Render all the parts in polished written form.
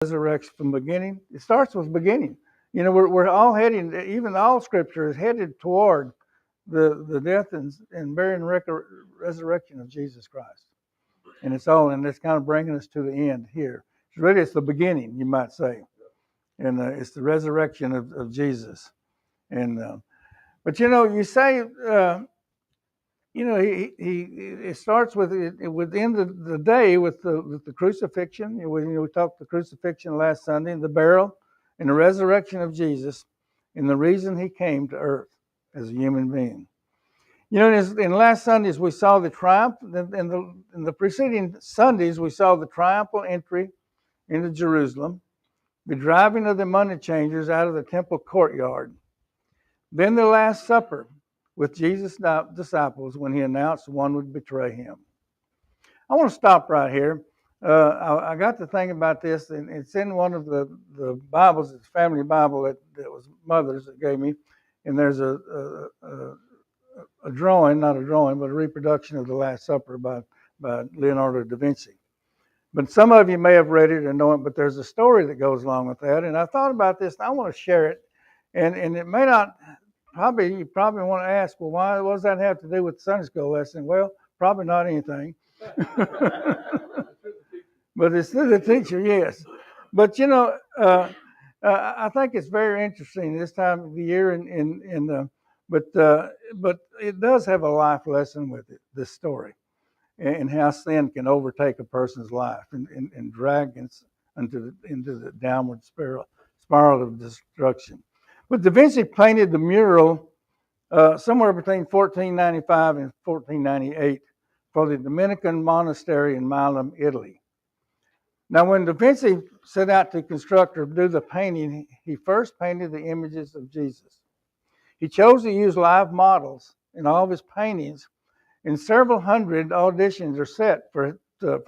resurrection from beginning. It starts with beginning. You know, we're all heading, even all scripture is headed toward the death and burial and resurrection of Jesus Christ. And it's kind of bringing us to the end here. Really, it's the beginning, you might say. And it's the resurrection of Jesus. And but you say it starts with within the day with the crucifixion. We talked the crucifixion last Sunday, and the burial and the resurrection of Jesus, and the reason he came to earth as a human being. In last Sundays we saw the triumph. In the preceding Sundays we saw the triumphal entry into Jerusalem, the driving of the money changers out of the temple courtyard, then the Last Supper with Jesus' disciples when he announced one would betray him. I want to stop right here. I got to think about this, and it's in one of the Bibles, it's a family Bible that was Mother's that gave me, and there's a drawing, not a drawing, but a reproduction of the Last Supper by Leonardo da Vinci. But some of you may have read it or know it, but there's a story that goes along with that, and I thought about this, and I want to share it, and it may not. You probably want to ask, well, what does that have to do with the Sunday school lesson? Well, probably not anything. But it's to the teacher, yes. But I think it's very interesting this time of the year, but it does have a life lesson with it. This story, and how sin can overtake a person's life and drag into the downward spiral of destruction. But Da Vinci painted the mural somewhere between 1495 and 1498 for the Dominican monastery in Milan, Italy. Now, when Da Vinci set out to construct or do the painting, he first painted the images of Jesus. He chose to use live models in all of his paintings, and several hundred auditions are set for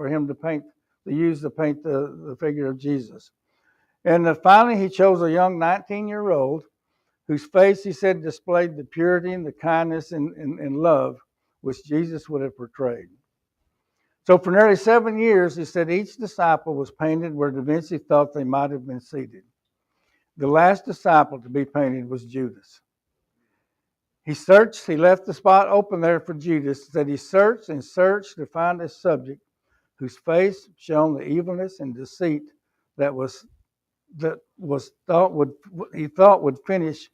him to paint the figure of Jesus. And finally, he chose a young 19-year-old whose face, he said, displayed the purity and the kindness and love which Jesus would have portrayed. So for nearly 7 years, he said, each disciple was painted where Da Vinci thought they might have been seated. The last disciple to be painted was Judas. He left the spot open there for Judas. He said he searched and searched to find a subject whose face shone the evilness and deceit he thought would finish.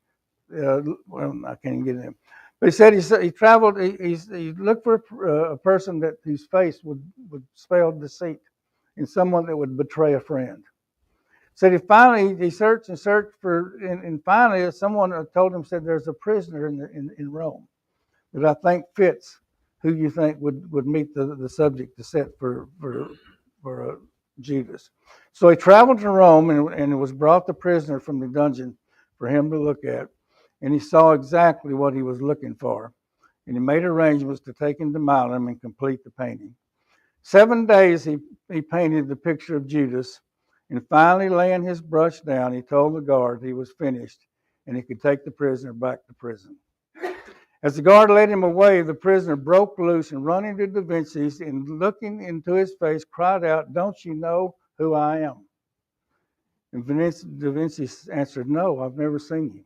Well, I can't even get in. But he said he traveled. He looked for a person whose face would spell deceit, and someone that would betray a friend. Said he searched and searched and finally someone told him, said there's a prisoner in Rome that I think fits who you think would meet the subject to set for Judas. So he traveled to Rome and was brought the prisoner from the dungeon for him to look at. And he saw exactly what he was looking for. And he made arrangements to take him to Milan and complete the painting. 7 days he painted the picture of Judas. And finally, laying his brush down, he told the guard he was finished and he could take the prisoner back to prison. As the guard led him away, the prisoner broke loose and running to Da Vinci's and looking into his face, cried out, "Don't you know who I am?" And Da Vinci answered, "No, I've never seen you."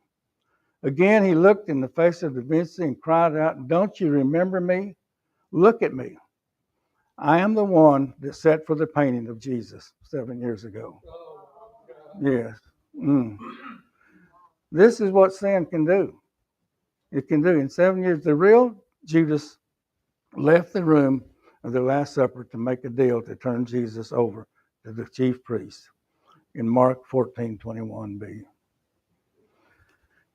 Again, he looked in the face of Da Vinci and cried out, "Don't you remember me? Look at me. I am the one that set for the painting of Jesus 7 years ago." Yes. This is what sin can do. It can do. In 7 years, the real Judas left the room of the Last Supper to make a deal to turn Jesus over to the chief priest in Mark 14:21b.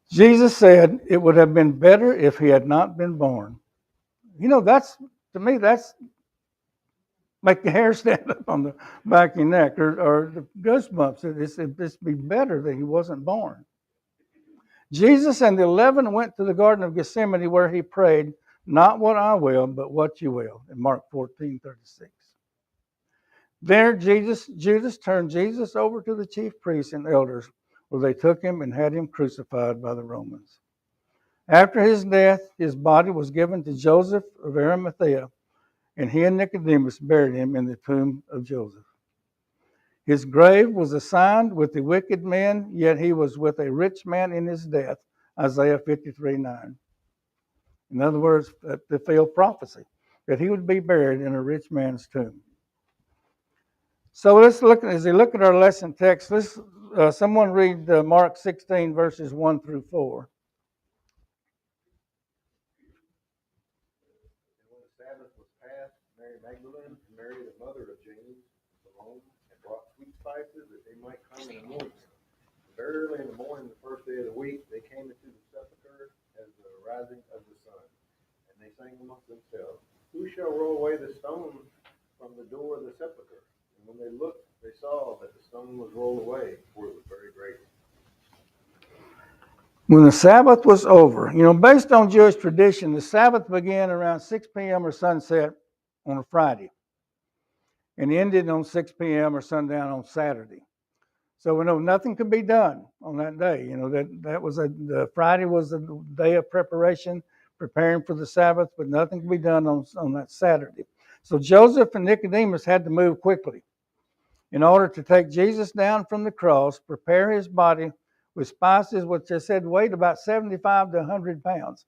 Jesus said it would have been better if he had not been born. That's make the hair stand up on the back of your neck or the goosebumps. It'd be better that he wasn't born. Jesus and the 11 went to the Garden of Gethsemane where he prayed, "Not what I will, but what you will," in Mark 14:36. There, Judas turned Jesus over to the chief priests and elders, where they took him and had him crucified by the Romans. After his death, his body was given to Joseph of Arimathea, and he and Nicodemus buried him in the tomb of Joseph. His grave was assigned with the wicked men, yet he was with a rich man in his death. Isaiah 53:9. In other words, that fulfilled prophecy that he would be buried in a rich man's tomb. So let's look as we look at our lesson text. Let's someone read Mark 16 verses 1 through 4. And when the Sabbath was past, Mary Magdalene and Mary, the mother of James, alone, and brought sweet spices that they might come and anoint him. Very early in the morning, the first day of the week, they came into the sepulchre as the rising of the sun. And they sang amongst themselves, "Who shall roll away the stone from the door of the sepulchre?" And when they looked, they saw that the stone was rolled away, for it was very great. When the Sabbath was over, based on Jewish tradition, the Sabbath began around 6 p.m. or sunset on a Friday and ended on 6 p.m. or sundown on Saturday. So we know nothing could be done on that day. That was the Friday was a day of preparation, preparing for the Sabbath, but nothing could be done on that Saturday. So Joseph and Nicodemus had to move quickly in order to take Jesus down from the cross, prepare his body with spices, which they said weighed about 75 to 100 pounds.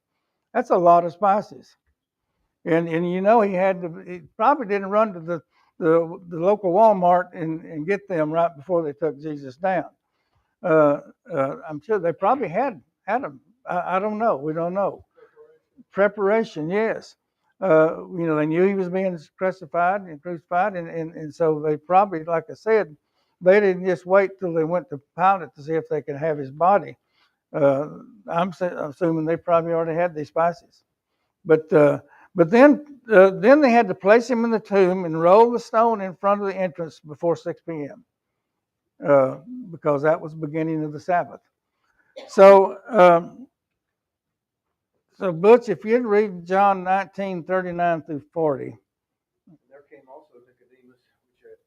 That's a lot of spices. And he probably didn't run to the local Walmart and get them right before they took Jesus down. I'm sure they probably had them. I don't know. We don't know. Preparation, yes. They knew he was being crucified, and so they probably, like I said, they didn't just wait till they went to Pilate to see if they could have his body. I'm assuming they probably already had these spices, but then they had to place him in the tomb and roll the stone in front of the entrance before 6 p.m. Because that was the beginning of the Sabbath. So, Butch, if you'd read John 19:39 through 40. And there came also Nicodemus, which at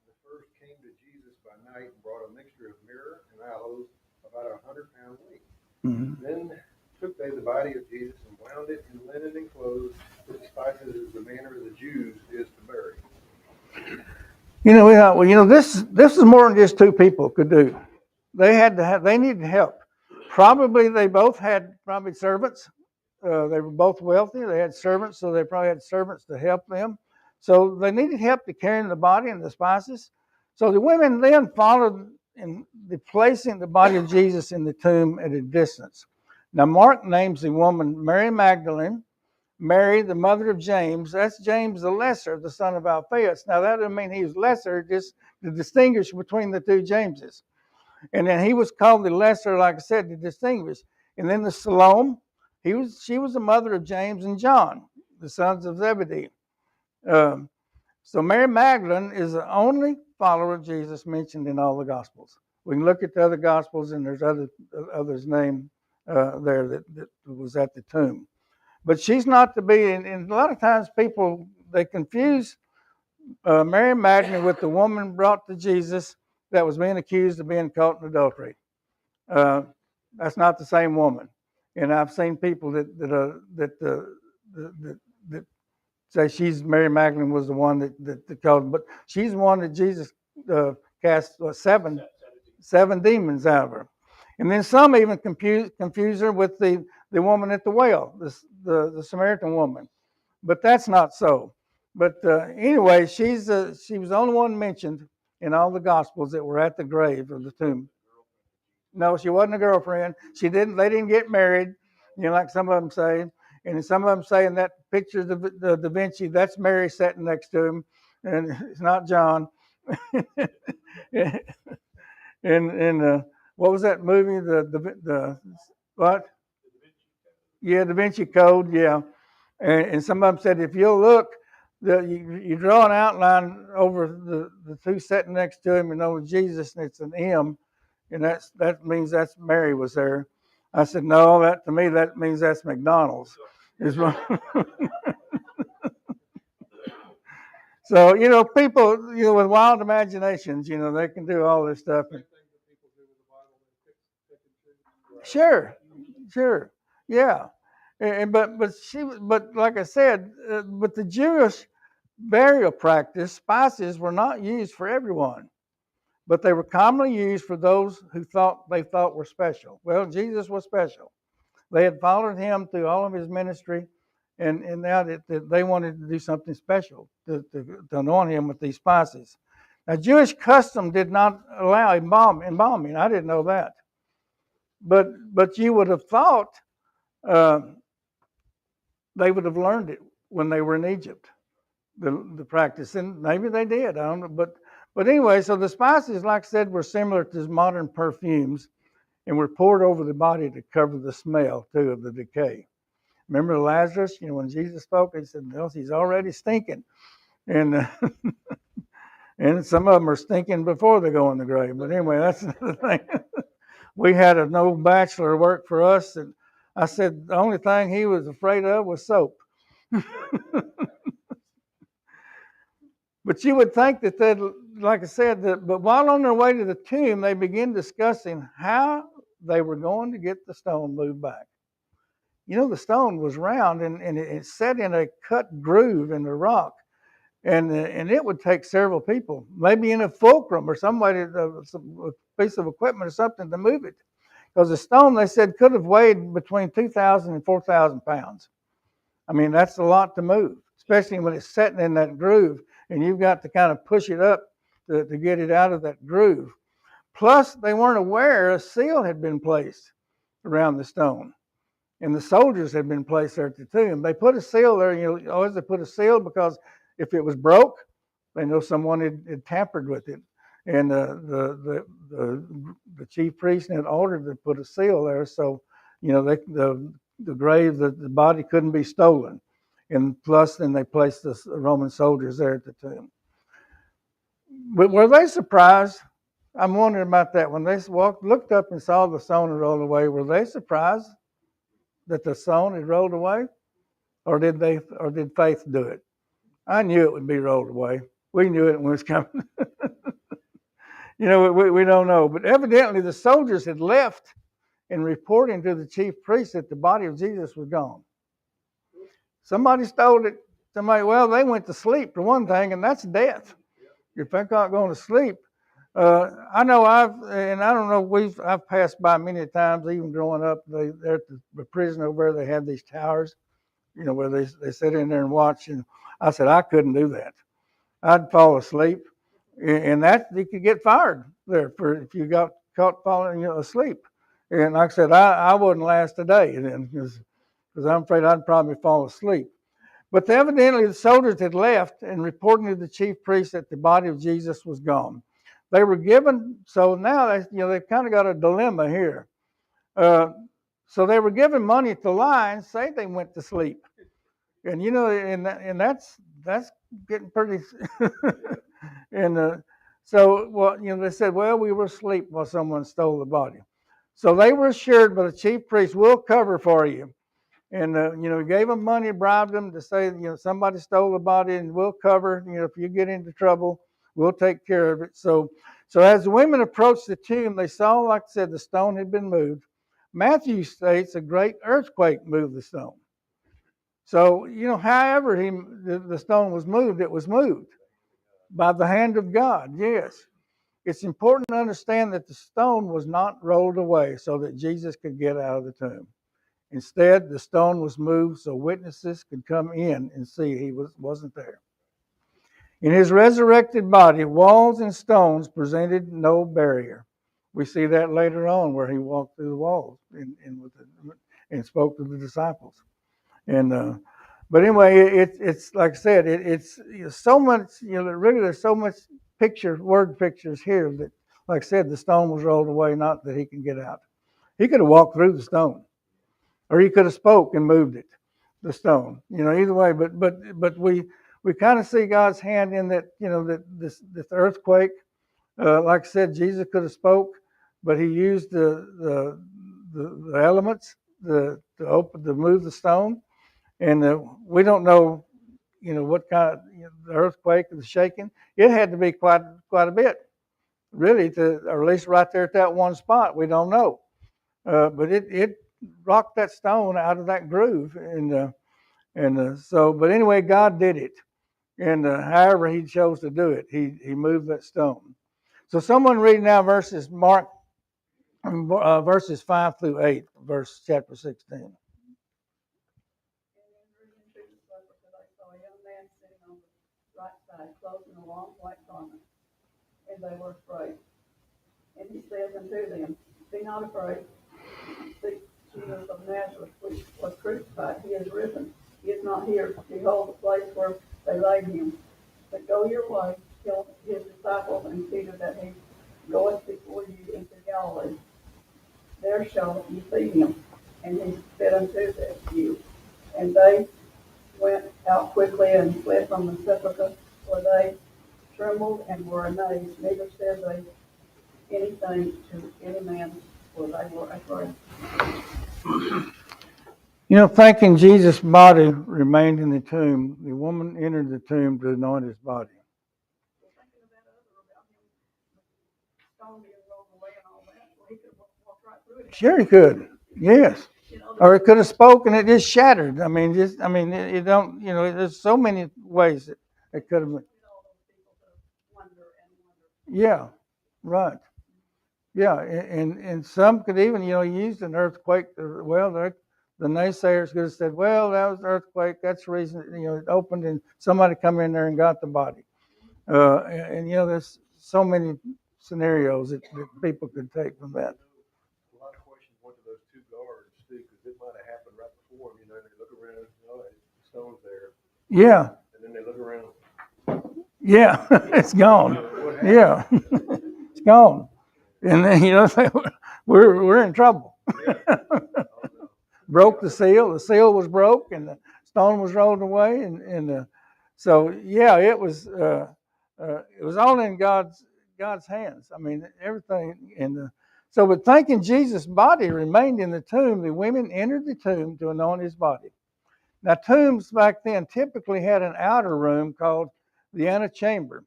the first came to Jesus by night and brought a mixture of myrrh and aloes, about 100-pound weight. Mm-hmm. Then took they the body of Jesus and wound it in linen and clothes with spices, as the manner of the Jews is to bury. This is more than just two people could do. They needed help. Probably they both had servants. They were both wealthy. They had servants, so they probably had servants to help them. So they needed help to carry the body and the spices. So the women then followed in placing the body of Jesus in the tomb at a distance. Now Mark names the woman Mary Magdalene, Mary, the mother of James. That's James the Lesser, the son of Alphaeus. Now that doesn't mean he was lesser, just to distinguish between the two Jameses. And then he was called the Lesser, like I said, to distinguish. And then the Salome, she was the mother of James and John, the sons of Zebedee. So Mary Magdalene is the only follower of Jesus mentioned in all the Gospels. We can look at the other Gospels, and there's others named there that was at the tomb. But she's not to be, and a lot of times people, they confuse Mary Magdalene with the woman brought to Jesus that was being accused of being caught in adultery. That's not the same woman. And I've seen people that say she's Mary Magdalene was the one that called, but she's the one that Jesus cast seven demons out of her. And then some even confuse her with the woman at the well, the Samaritan woman. But that's not so. But anyway, she was the only one mentioned in all the Gospels that were at the grave of the tomb. No, she wasn't a girlfriend. They didn't get married, like some of them say. And some of them say in that picture of the Da Vinci, that's Mary sitting next to him, and it's not John. and what was that movie? The what? Yeah, Da Vinci Code. Yeah, and some of them said if you'll look, you draw an outline over the two sitting next to him, and over Jesus, and it's an M, and that means that's Mary was there. I said no, to me that means that's McDonald's. So people with wild imaginations, they can do all this stuff. Sure, yeah. But like I said, but the Jewish burial practice, spices were not used for everyone. but they were commonly used for those who they thought were special. Well, Jesus was special. They had followed him through all of his ministry, and now that they wanted to do something special to anoint him with these spices. Now, Jewish custom did not allow embalming. I didn't know that, but you would have thought uh, they would have learned it when they were in Egypt, the practice, and maybe they did. I don't know, but anyway, so the spices, like I said, were similar to modern perfumes, and were poured over the body to cover the smell too of the decay. Remember Lazarus? When Jesus spoke, he said, "Well, he's already stinking," and and some of them are stinking before they go in the grave. But anyway, that's another thing. We had an old bachelor work for us, and I said the only thing he was afraid of was soap. But you would think that they'd, like I said, but while on their way to the tomb, they began discussing how they were going to get the stone moved back. The stone was round and it set in a cut groove in the rock. And it would take several people, maybe in a fulcrum or some way, a piece of equipment or something to move it. Because the stone, they said, could have weighed between 2,000 and 4,000 pounds. I mean, that's a lot to move, especially when it's sitting in that groove and you've got to kind of push it up to get it out of that groove. Plus, they weren't aware a seal had been placed around the stone. And the soldiers had been placed there at the tomb. They put a seal there. Always they put a seal because if it was broke, they know someone had tampered with it. And the chief priest had ordered to put a seal there, so the grave, the body couldn't be stolen. And plus, then they placed the Roman soldiers there at the tomb. But were they surprised? I'm wondering about that. When they looked up and saw the stone and rolled away, were they surprised that the stone had rolled away, or did faith do it? I knew it would be rolled away. We knew it when it was coming. We don't know, but evidently the soldiers had left and reporting to the chief priest that the body of Jesus was gone. Somebody stole it. They went to sleep for one thing, and that's death. If they're not going to sleep, I know I've passed by many times, even growing up. They're at the prison over there. They had these towers, where they sit in there and watch. And I said I couldn't do that. I'd fall asleep, and that you could get fired there for if you got caught falling asleep. And like I said, I wouldn't last a day then because I'm afraid I'd probably fall asleep. But evidently the soldiers had left and reporting to the chief priest that the body of Jesus was gone. They were given, so now they've kind of got a dilemma here. So they were given money to lie and say they went to sleep, and and that's getting pretty. And so they said, well, we were asleep while someone stole the body. So they were assured by the chief priest, we'll cover for you. And, he gave them money, bribed them to say, somebody stole the body and we'll cover, if you get into trouble, we'll take care of it. So as the women approached the tomb, they saw, like I said, the stone had been moved. Matthew states a great earthquake moved the stone. So, however the stone was moved, it was moved by the hand of God, yes. It's important to understand that the stone was not rolled away so that Jesus could get out of the tomb. Instead, the stone was moved so witnesses could come in and see he wasn't there. In his resurrected body, walls and stones presented no barrier. We see that later on where he walked through the walls and spoke to the disciples. And but anyway, it's like I said, it's so much. Really, there's so much word pictures here that, like I said, the stone was rolled away, not that he can get out. He could have walked through the stone, or he could have spoke and moved it, the stone. Either way. But we kind of see God's hand in that. That this earthquake. Like I said, Jesus could have spoke, but he used the elements to move the stone. And we don't know, what kind of the earthquake or the shaking. It had to be quite a bit, really, or at least right there at that one spot. We don't know, but it rocked that stone out of that groove, and so. But anyway, God did it, and however He chose to do it, He moved that stone. So someone read now verses Mark verses 5 through 8, verse chapter 16. Clothed in a long white garment, and they were afraid. And he said unto them, Be not afraid. See, Jesus of Nazareth, which was crucified, he is risen. He is not here. Behold the place where they laid him. But go your way, tell his disciples and Peter that he goeth before you into Galilee. There shall you see him. And he said unto you. And they went out quickly and fled from the sepulchre, for they trembled and were amazed, neither said they anything to any man, for they were afraid. You know, thinking Jesus' body remained in the tomb, the woman entered the tomb to anoint his body. Sure, he could. Yes. Or it could have spoken, it just shattered. I mean, it don't, you know, there's so many ways that it could have been. Yeah, right. Yeah, and some could even, you know, use an earthquake. Well, the naysayers could have said, well, that was an earthquake. That's the reason, you know, it opened and somebody come in there and got the body. And you know, there's so many scenarios that people could take from that. A lot of questions went to those two guards too, because it might have happened right before them. You know, they look around, oh, the stone's there. Yeah. And then they look around. Yeah, it's gone. Yeah, it's gone. And then, you know, we're in trouble. Broke the seal. The seal was broke, and the stone was rolled away. And so yeah, it was all in God's hands. I mean, everything. So, but thinking Jesus' body remained in the tomb, the women entered the tomb to anoint his body. Now, tombs back then typically had an outer room called the antechamber,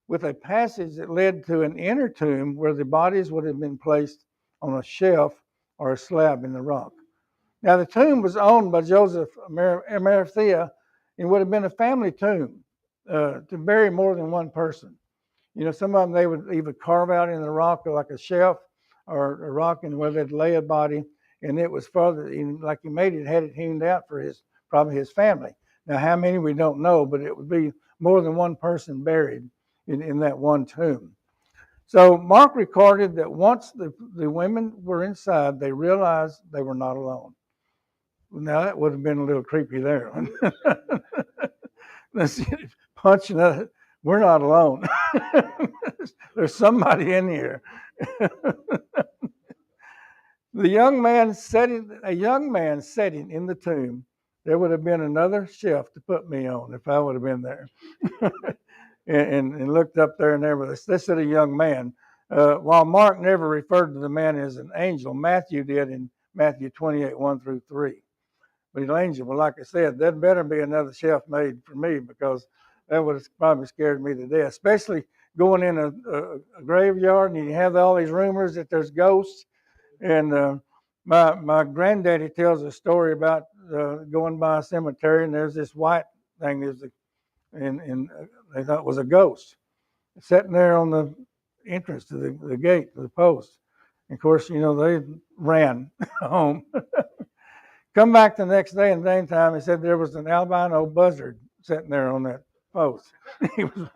with a passage that led to an inner tomb where the bodies would have been placed on a shelf or a slab in the rock. Now, the tomb was owned by Joseph Arimathea and would have been a family tomb to bury more than one person. You know, some of them they would either carve out in the rock like a shelf or a rock and where they'd lay a body, and it was further, like he had it hewn out for probably his family. Now, how many we don't know, but it would be more than one person buried in that one tomb. So Mark recorded that once the women were inside, they realized they were not alone. Now that would have been a little creepy there. Let's punch another. We're not alone. There's somebody in here. A young man sitting in the tomb. There would have been another shelf to put me on if I would have been there. and looked up there, and there was this said a young man. While Mark never referred to the man as an angel, Matthew did in Matthew 28, 1 through 3. But an angel, well, like I said, there'd better be another shelf made for me, because that would have probably scared me to death, especially going in a graveyard and you have all these rumors that there's ghosts. And my granddaddy tells a story about going by a cemetery, and there's this white thing, and they thought it was a ghost sitting there on the entrance to the gate, to the post. And of course, you know, they ran home. Come back the next day in the daytime, he said there was an albino buzzard sitting there on that post. Of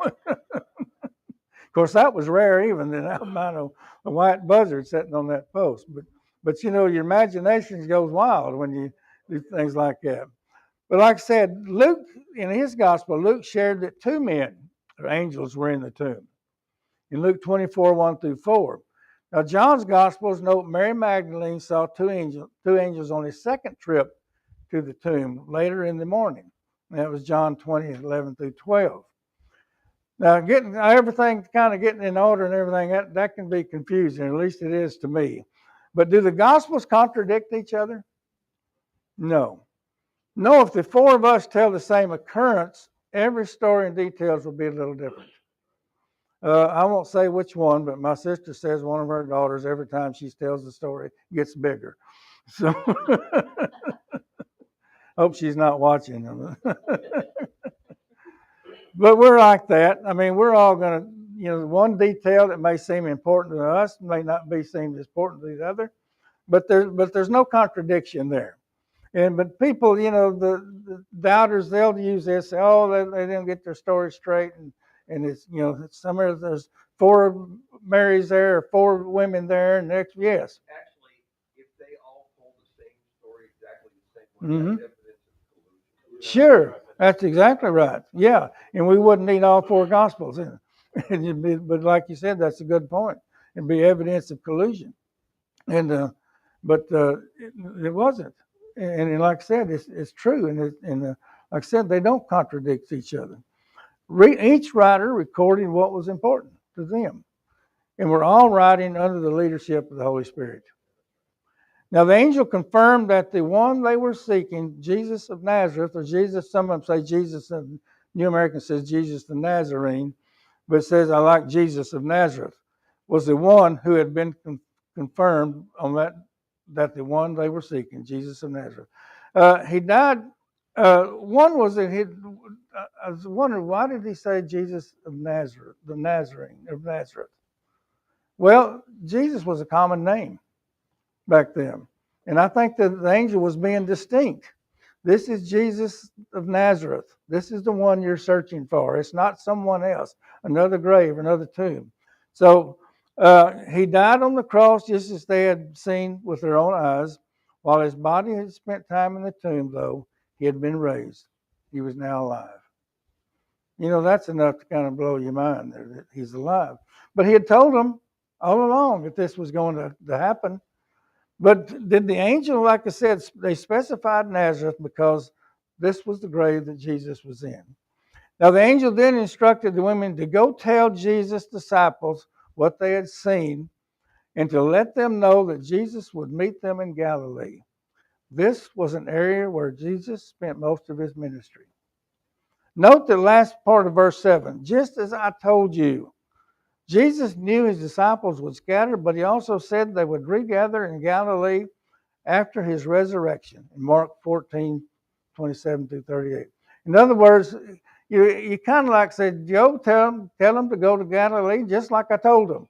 course, that was rare, even an albino, a white buzzard sitting on that post. But you know, your imagination goes wild when you do things like that. But like I said, Luke, in his gospel, Luke shared that two men, or angels, were in the tomb. In Luke 24, 1 through 4. Now, John's Gospels note Mary Magdalene saw two angels on his second trip to the tomb later in the morning. And that was John 20, 11 through 12. Now, getting everything kind of getting in order and everything, that can be confusing, at least it is to me. But do the Gospels contradict each other? No. No, if the four of us tell the same occurrence, every story and details will be a little different. I won't say which one, but my sister says one of her daughters, every time she tells the story, gets bigger. So, hope she's not watching. But we're like that. I mean, we're all going to, one detail that may seem important to us may not be seem as important to the other, but there's no contradiction there. But people, the doubters, they'll use this. Oh, they didn't get their story straight, and it's somewhere there's 4 Marys there, or 4 women there, and next, yes. Actually, if they all told the same story exactly the same way, that's evidence of collusion. Sure, that's exactly right. Yeah, and we wouldn't need all 4 Gospels in it. But like you said, that's a good point. It'd be evidence of collusion, but it wasn't. And like I said, it's true, and like I said, they don't contradict each other. Each writer recorded what was important to them, and we're all writing under the leadership of the Holy Spirit. Now the angel confirmed that the one they were seeking, Jesus of Nazareth, or Jesus, some of them say Jesus of, New American says Jesus the Nazarene, but it says I like Jesus of Nazareth, was the one who had been confirmed on that the one they were seeking, Jesus of Nazareth. He died. One was that I was wondering, why did he say Jesus of Nazareth, the Nazarene of Nazareth? Well, Jesus was a common name back then. And I think that the angel was being distinct. This is Jesus of Nazareth. This is the one you're searching for. It's not someone else, another grave, another tomb. So he died on the cross just as they had seen with their own eyes. While his body had spent time in the tomb, though, he had been raised. He was now alive. That's enough to kind of blow your mind there, that he's alive. But he had told them all along that this was going to happen. But did the angel, like I said, they specified Nazareth because this was the grave that Jesus was in. Now the angel then instructed the women to go tell Jesus' disciples what they had seen and to let them know that Jesus would meet them in Galilee. This was an area where Jesus spent most of his ministry. Note the last part of verse 7. Just as I told you, Jesus knew his disciples would scatter, but he also said they would regather in Galilee after his resurrection in Mark 14:27 through 38. In other words, you kind of like said, Joe, tell them to go to Galilee just like I told them.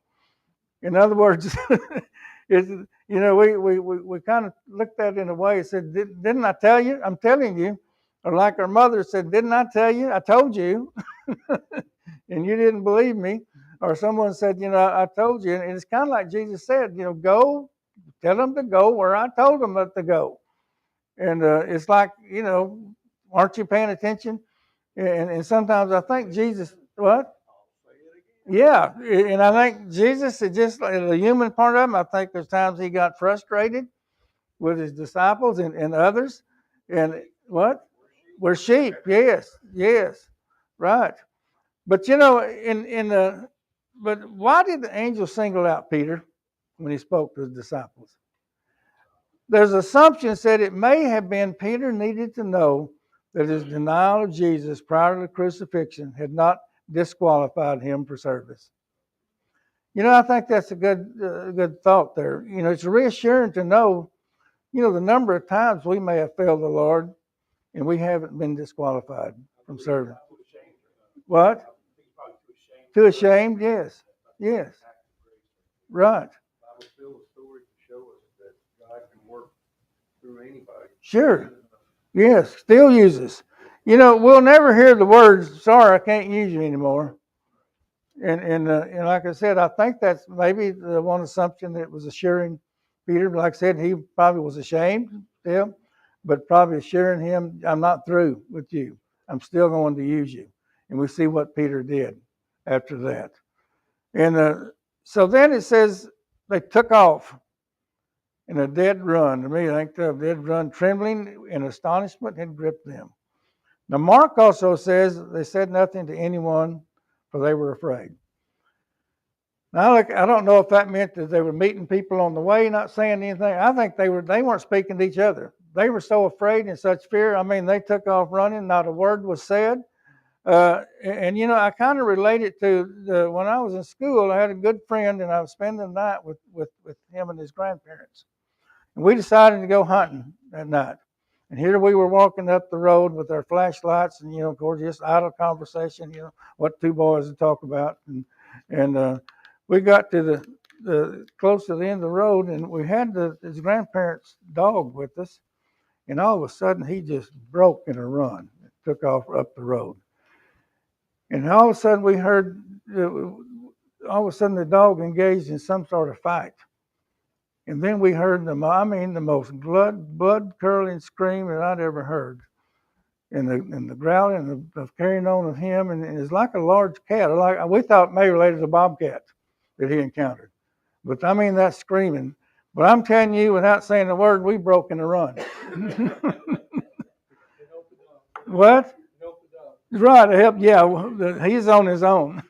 In other words, we kind of looked at it in a way and said, didn't I tell you? I'm telling you. Or like our mother said, didn't I tell you? I told you. And you didn't believe me. Or someone said, I told you. And it's kind of like Jesus said, go, tell them to go where I told them to go. And it's like, aren't you paying attention? And sometimes I think Jesus, what? Yeah, and I think Jesus is just like the human part of him. I think there's times he got frustrated with his disciples and others. And what? We're sheep. Yes, right. But but why did the angel single out Peter when he spoke to his disciples? There's assumption said it may have been Peter needed to know that his denial of Jesus prior to the crucifixion had not disqualified him for service. I think that's a good thought there. It's reassuring to know, the number of times we may have failed the Lord and we haven't been disqualified from serving. What? Too ashamed? Yes. Right. I would fill the story to show us that God can work through anybody. Sure. Yes. Still uses. We'll never hear the words, sorry, I can't use you anymore. And like I said, I think that's maybe the one assumption that was assuring Peter. Like I said, he probably was ashamed still, but probably assuring him, I'm not through with you. I'm still going to use you. And we see what Peter did after that. And so then it says they took off in a dead run. To me, I think the dead run, trembling and astonishment had gripped them. Now, Mark also says they said nothing to anyone, for they were afraid. Now, look, I don't know if that meant that they were meeting people on the way, not saying anything. I think they weren't speaking to each other. They were so afraid and such fear. I mean, they took off running. Not a word was said. I kind of relate it to when I was in school. I had a good friend, and I was spending the night with him and his grandparents. And we decided to go hunting that night. And here we were walking up the road with our flashlights, and of course, just idle conversation. What two boys would talk about. And we got to the close to the end of the road, and we had his grandparents' dog with us, and all of a sudden he just broke in a run, took off up the road, and all of a sudden we heard, all of a sudden the dog engaged in some sort of fight. And then we heard the most blood curdling scream that I'd ever heard. And the growling and the carrying on of him, and it's like a large cat. Like we thought maybe related to the bobcat that he encountered. But I mean that screaming. But I'm telling you, without saying a word, we broke in a run. What? Right, help. Yeah, he's on his own.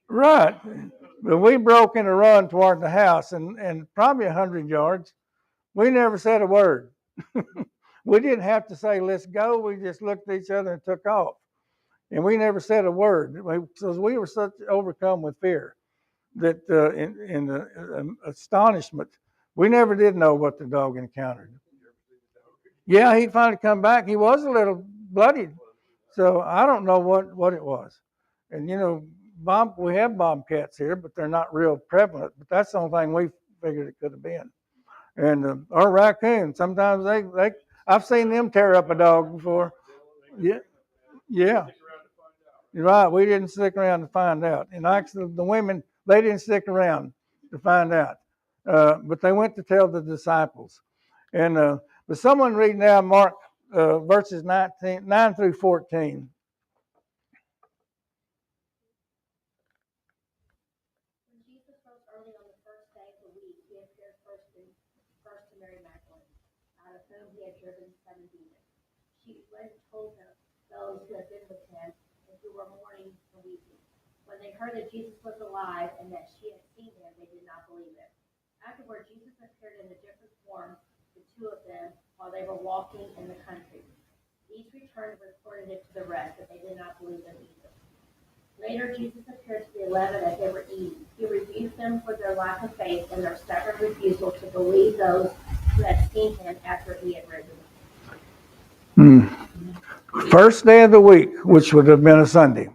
Right. But we broke in a run toward the house, and probably 100 yards. We never said a word. We didn't have to say, let's go. We just looked at each other and took off. And we never said a word. So we were such overcome with fear that in astonishment, we never did know what the dog encountered. Yeah, he finally come back. He was a little bloodied. So I don't know what it was. And, we have bobcats here, but they're not real prevalent. But that's the only thing we figured it could have been. And or raccoons. Sometimes they I've seen them tear up a dog before. Yeah, yeah. You're right. We didn't stick around to find out. And actually, the women, they didn't stick around to find out. But they went to tell the disciples. And but someone read now Mark verses 9 through 14. When Jesus rose early on the first day of the week, he appeared first to Mary Magdalene, out of whom he had driven 7 demons. She went and told those who had been with him and who were mourning and weeping. When they heard that Jesus was alive and that she had seen him, they did not believe it. Afterward, Jesus appeared in a different form to 2 of them while they were walking in the country. These returned and reported it to the rest, but they did not believe them either. Later, Jesus appeared to the 11 as they were eating. He rebuked them for their lack of faith and their stubborn refusal to believe those who had seen him after he had risen. First day of the week, which would have been a Sunday.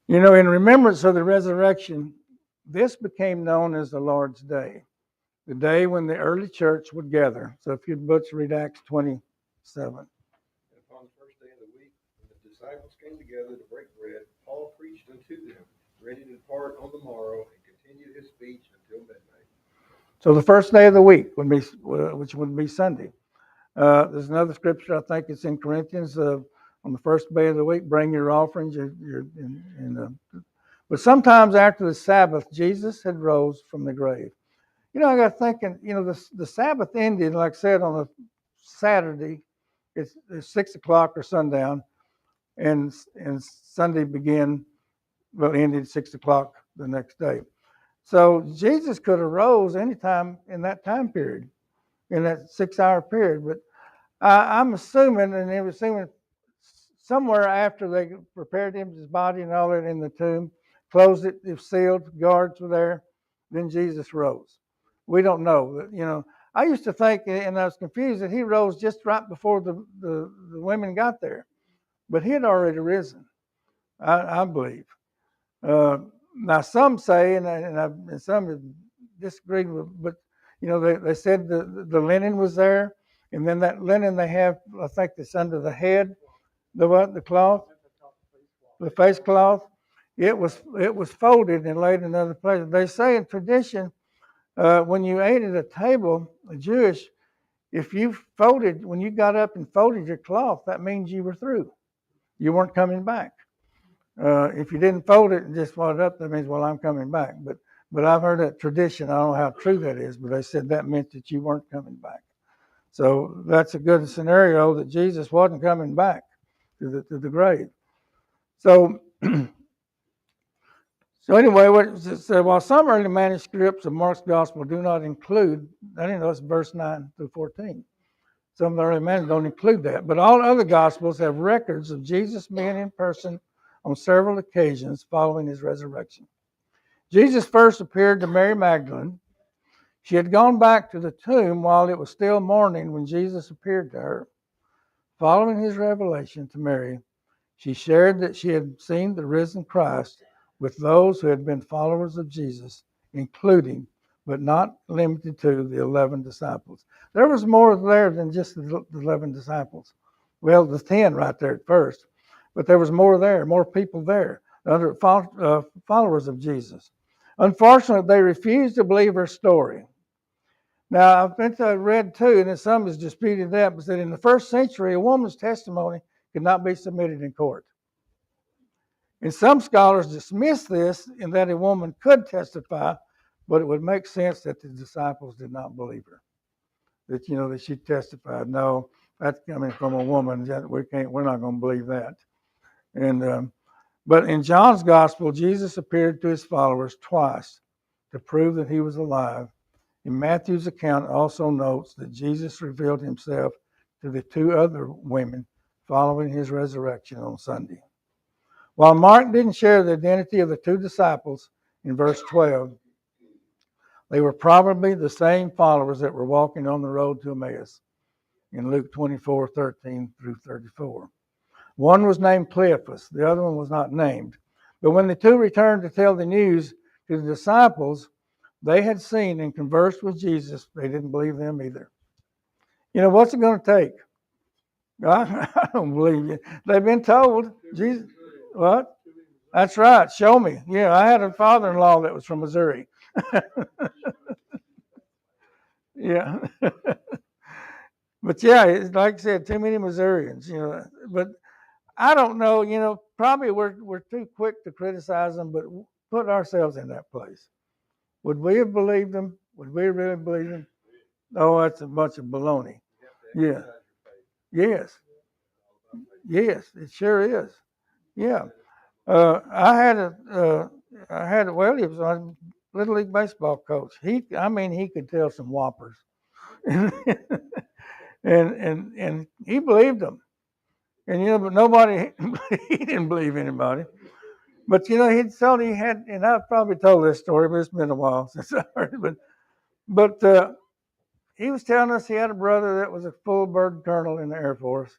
In remembrance of the resurrection, this became known as the Lord's Day, the day when the early church would gather. So if you'd butcher, read Acts 27. And upon the first day of the week, when the disciples came together to break bread, Paul preached unto them, ready to depart on the morrow, and continued his speech until midnight. So the first day of the week would be, which would be Sunday. There's another scripture, I think it's in Corinthians, on the first day of the week, bring your offerings. But sometimes after the Sabbath, Jesus had rose from the grave. I got thinking, the Sabbath ended, like I said, on a Saturday. It's 6 o'clock or sundown, and Sunday ended 6 o'clock the next day. So Jesus could have rose anytime in that time period, in that 6-hour period. But I'm assuming, and they were assuming somewhere after they prepared his body and all that in the tomb, closed it, it was sealed, guards were there, then Jesus rose. We don't know. I used to think, and I was confused, that he rose just right before the women got there. But he had already risen, I believe. Now some say, and some have disagreed with, but they said the linen was there, and then that linen they have, I think it's under the head, the cloth, the face cloth. It was folded and laid in another place. They say in tradition, when you ate at a table, Jewish, if when you got up and folded your cloth, that means you were through. You weren't coming back. If you didn't fold it and just fold it up, that means, well, I'm coming back. But I've heard that tradition. I don't know how true that is, but they said that meant that you weren't coming back. So that's a good scenario that Jesus wasn't coming back to the grave. So anyway, while some early manuscripts of Mark's Gospel do not include, I didn't know it's verse 9 through 14. Some of the early manuscripts don't include that. But all other Gospels have records of Jesus being in person on several occasions following his resurrection. Jesus first appeared to Mary Magdalene. She had gone back to the tomb while it was still morning when Jesus appeared to her. Following his revelation to Mary, She shared that she had seen the risen Christ with those who had been followers of Jesus, including, but not limited to, the 11 disciples. There was more there than just the 11 disciples. Well, the 10 right there at first, but there was more there, more people there, other followers of Jesus. Unfortunately, they refused to believe her story. Now, I've been to read too, and some has disputed that, but that in the first century, a woman's testimony could not be submitted in court. And some scholars dismiss this in that a woman could testify, but it would make sense that the disciples did not believe her. That that she testified. No, that's coming from a woman. We're not going to believe that. And but in John's gospel, Jesus appeared to his followers twice to prove that he was alive. In Matthew's account also notes that Jesus revealed himself to the two other women following his resurrection on Sunday. While Mark didn't share the identity of the two disciples in verse 12, they were probably the same followers that were walking on the road to Emmaus in Luke 24:13 through 34. One was named Cleophas, the other one was not named. But when the two returned to tell the news to the disciples they had seen and conversed with Jesus, they didn't believe them either. What's it going to take? I don't believe you. They've been told. Jesus, what? That's right. Show me. Yeah, I had a father-in-law that was from Missouri. Yeah. But yeah, it's like I said, too many Missourians, But I don't know, probably we're too quick to criticize them, but put ourselves in that place. Would we have believed them? Would we really believe them? Oh, that's a bunch of baloney. Yeah. Yes. Yes, it sure is. Yeah. Well, he was a Little League baseball coach. He could tell some whoppers. and he believed them. And, but nobody, he didn't believe anybody. But, he had, and I've probably told this story, but it's been a while since I heard it. But he was telling us he had a brother that was a full bird colonel in the Air Force.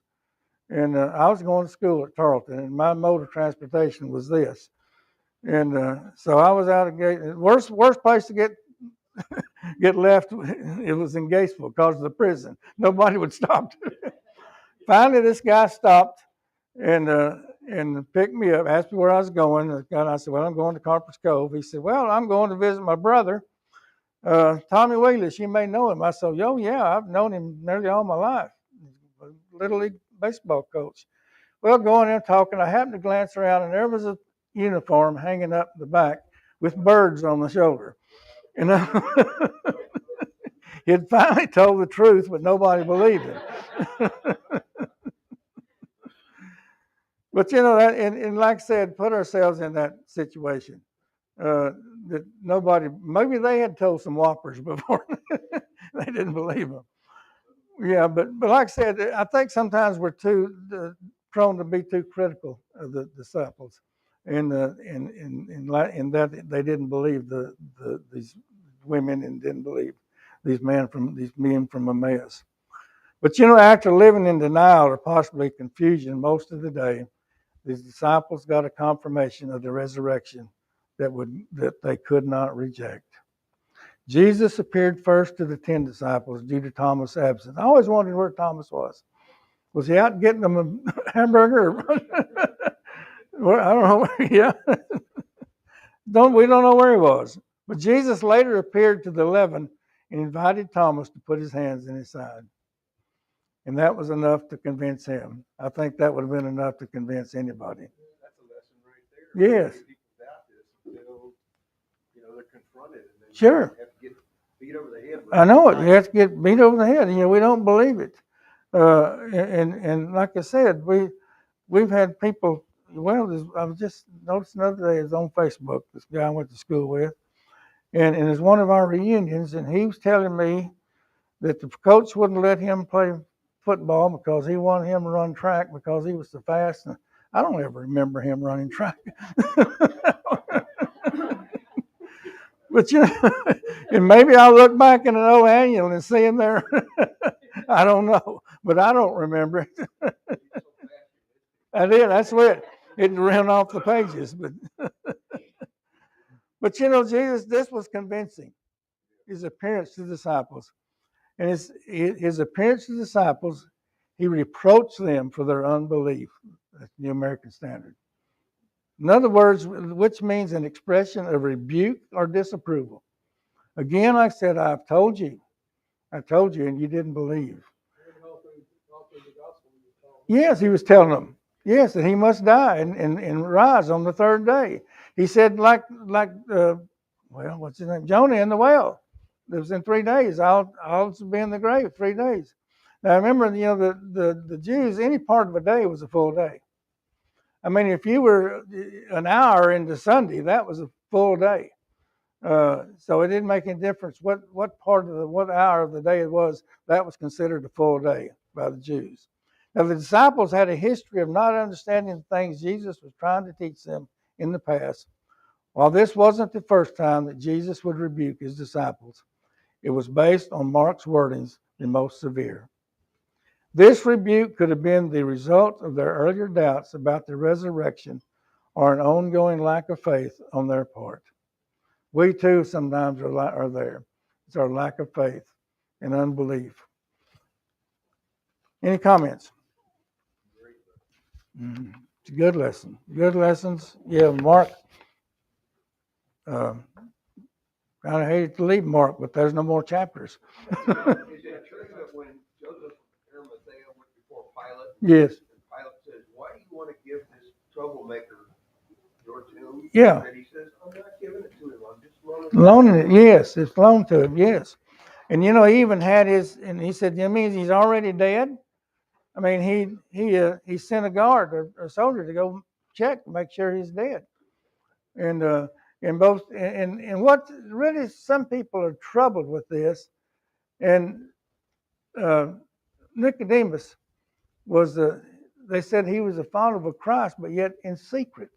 And I was going to school at Tarleton, and my mode of transportation was this. And so I was out of gate. Worst place to get left, it was in Gatesville because of the prison. Nobody would stop. Finally, this guy stopped and picked me up, asked me where I was going. And I said, well, I'm going to Carpenter's Cove. He said, well, I'm going to visit my brother, Tommy Wheelish. You may know him. I said, yeah, I've known him nearly all my life. Little League baseball coach. Well, going there talking, I happened to glance around, and there was a uniform hanging up the back with birds on the shoulder. And he had finally told the truth, but nobody believed him. But that, and like I said, put ourselves in that situation. That nobody, maybe they had told some whoppers before. They didn't believe them. Yeah, but like I said, I think sometimes we're too prone to be too critical of the disciples, and that they didn't believe these women and didn't believe these men from Emmaus. But after living in denial or possibly confusion most of the day, these disciples got a confirmation of the resurrection that they could not reject. Jesus appeared first to the 10 disciples due to Thomas' absence. I always wondered where Thomas was. Was he out getting them a hamburger? Well, I don't know. Yeah. We don't know where he was. But Jesus later appeared to the 11 and invited Thomas to put his hands in his side. And that was enough to convince him. I think that would have been enough to convince anybody. That's a lesson right there. Yes. People doubt this until, they're confronted and then Sure. have to get beat over the head. I know it. You have to get beat over the head. We don't believe it. And like I said, we've had people. Well, I was just noticing the other day. It was on Facebook. This guy I went to school with, and it was one of our reunions, and he was telling me that the coach wouldn't let him play football because he wanted him to run track because he was so fast. And I don't ever remember him running track. But and maybe I'll look back in an old annual and see him there. I don't know, but I don't remember it. I did. That's what it ran off the pages, but Jesus, this was convincing. His appearance to the disciples, and his appearance to the disciples, he reproached them for their unbelief. That's the New American Standard. In other words, which means an expression of rebuke or disapproval. Again, I said, I told you, and you didn't believe. Yes, he was telling them, yes, that he must die and rise on the third day. He said, what's his name? Jonah in the well. It was in 3 days. I'll be in the grave 3 days. Now remember, the Jews, any part of a day was a full day. I mean, if you were an hour into Sunday, that was a full day. So it didn't make any difference what hour of the day it was. That was considered a full day by the Jews. Now the disciples had a history of not understanding the things Jesus was trying to teach them in the past. While this wasn't the first time that Jesus would rebuke his disciples, it was based on Mark's wordings, the most severe. This rebuke could have been the result of their earlier doubts about the resurrection or an ongoing lack of faith on their part. We too sometimes are there. It's our lack of faith and unbelief. Any comments? It's a good lesson. Good lessons. Yeah, Mark. Kind of hated to leave Mark, but there's no more chapters. Is it true that when Joseph of Arimathea went before Pilate, Yes. and Pilate says, "Why do you want to give this troublemaker your tomb?" Yeah. And he says, "I'm not giving it to him. I'm just Loaning it. Yes, it's loaned to him. Yes. And he even had and he said, that means he's already dead. I mean, he sent a guard or a soldier to go check to make sure he's dead. And what really some people are troubled with this, and Nicodemus they said he was a follower of Christ, but yet in secret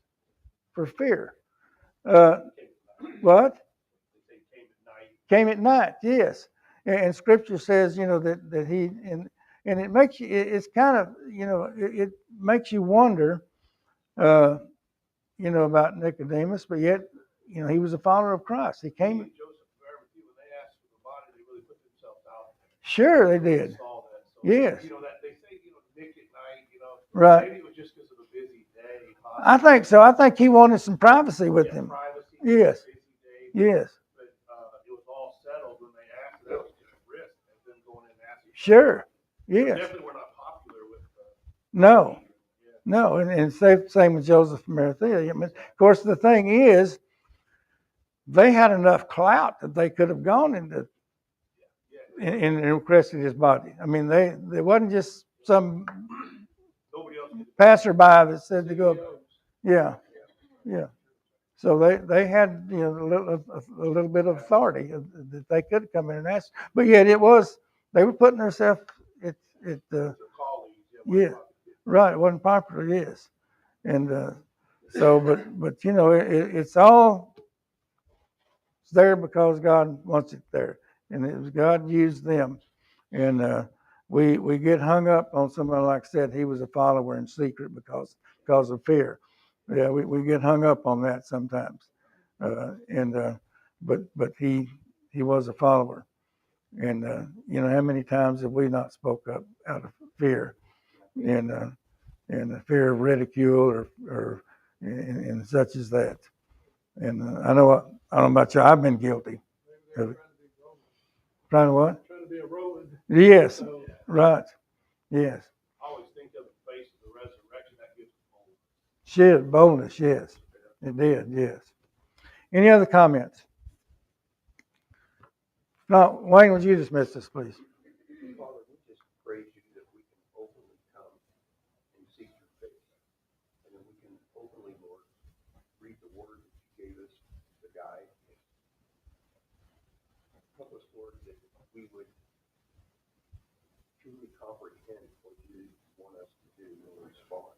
for fear. What? Came at night, yes. And Scripture says, that he and it makes you. It's kind of, it makes you wonder, about Nicodemus, but yet, he was a follower of Christ. He came. Joseph of Arimathea, when they asked for the body, they really put themselves out there. Sure, they did. Saw that. So, yes. That they say, Nick at night, Right. Maybe it was just because of a busy day. Possibly. I think so. I think he wanted some privacy with him. Privacy. Yes. Busy day. Yes. But it was all settled when they asked. That was just a risk of them going in and asking. Sure. Yes. Definitely, we're not popular with. No. No, and same with Joseph of Arimathea. I mean, of course, the thing is, they had enough clout that they could have gone and requested his body. I mean, they wasn't just some passerby that said to go. Yeah, yeah. So they had a little bit of authority that they could come in and ask, but yet they were putting themselves at yeah. Right, it wasn't popular, yes. And but it's all there because God wants it there. And it was God used them. And we get hung up on somebody like I said, he was a follower in secret because of fear. Yeah, we get hung up on that sometimes. But he was a follower. And how many times have we not spoke up out of fear? And the fear of ridicule or and such as that. And I don't know about you. I've been guilty of it. Trying to what? Trying to be a Roman. Yes. So, right. Yes. I always think of the face of the resurrection that gives boldness. Shit, boldness. Yes, it did. Yes. Any other comments? No, Wayne, would you dismiss this, please? Father, we just praise you that we can openly come and seek your face, and that we can openly, Lord, read the word that you gave us, the guide. Help us, Lord, that we would truly comprehend what you want us to do and respond.